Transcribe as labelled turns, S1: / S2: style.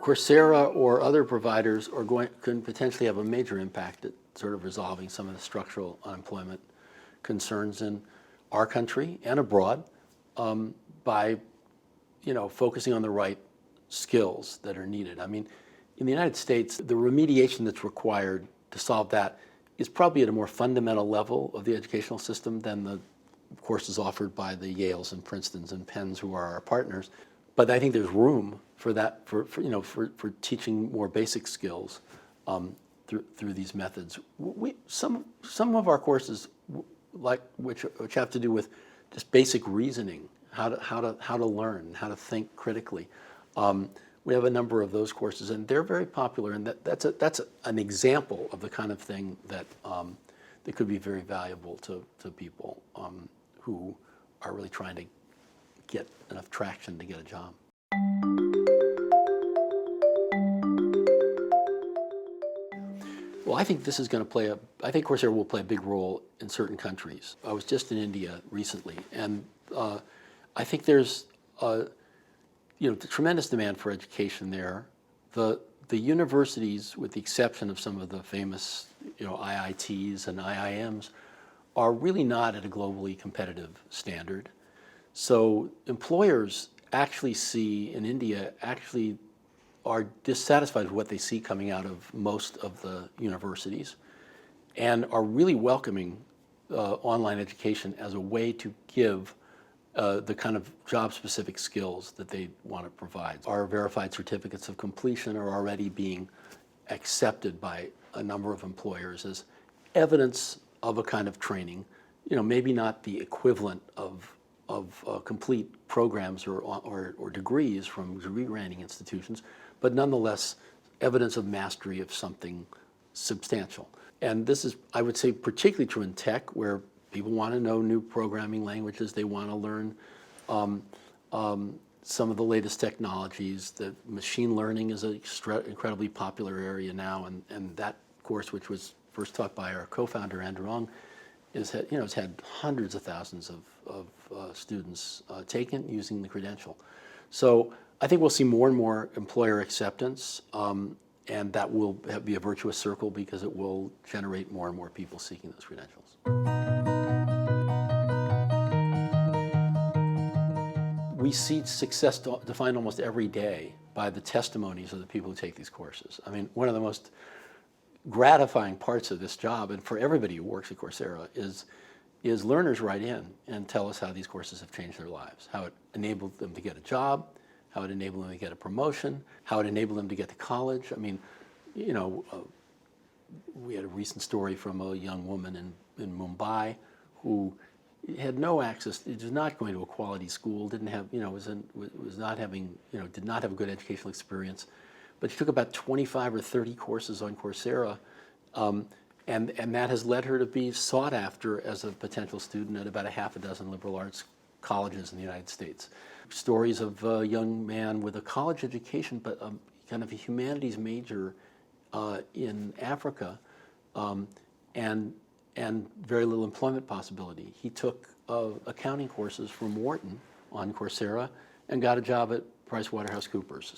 S1: Coursera or other providers can potentially have a major impact at sort of resolving some of the structural unemployment concerns in our country and abroad by focusing on the right skills that are needed. I mean, in the United States, the remediation that's required to solve that is probably at a more fundamental level of the educational system than the courses offered by the Yales and Princetons and Penns, who are our partners. But I think there's room for that, for teaching more basic skills through these methods. Some of our courses, which have to do with just basic reasoning, how to learn, how to think critically. We have a number of those courses, and they're very popular. And that's an example of the kind of thing that could be very valuable to people who are really trying to get enough traction to get a job. Well, I think this is going to I think Coursera will play a big role in certain countries. I was just in India recently, and I think there's tremendous demand for education there. The universities, with the exception of some of the famous IITs and IIMs, are really not at a globally competitive standard. So employers actually see in India are dissatisfied with what they see coming out of most of the universities and are really welcoming online education as a way to give the kind of job-specific skills that they want to provide. Our verified certificates of completion are already being accepted by a number of employers as evidence of a kind of training, maybe not the equivalent of complete programs or degrees from degree-granting institutions, but nonetheless evidence of mastery of something substantial. And this is, I would say, particularly true in tech, where people want to know new programming languages. They want to learn some of the latest technologies. The machine learning is an incredibly popular area now, and that course, which was first taught by our co-founder Andrew Ng, it's had hundreds of thousands of students taken using the credential. So I think we'll see more and more employer acceptance, and that will be a virtuous circle because it will generate more and more people seeking those credentials. We see success defined almost every day by the testimonies of the people who take these courses. I mean, one of the most gratifying parts of this job, and for everybody who works at Coursera, is learners write in and tell us how these courses have changed their lives, how it enabled them to get a job, how it enabled them to get a promotion, how it enabled them to get to college. I mean, we had a recent story from a young woman in Mumbai who had no access, was not going to a quality school, didn't have, was not having, did not have a good educational experience, but she took about 25 or 30 courses on Coursera, and that has led her to be sought after as a potential student at about a half a dozen liberal arts colleges in the United States. Stories of a young man with a college education, but kind of a humanities major in Africa, and very little employment possibility. He took accounting courses from Wharton on Coursera and got a job at PricewaterhouseCoopers.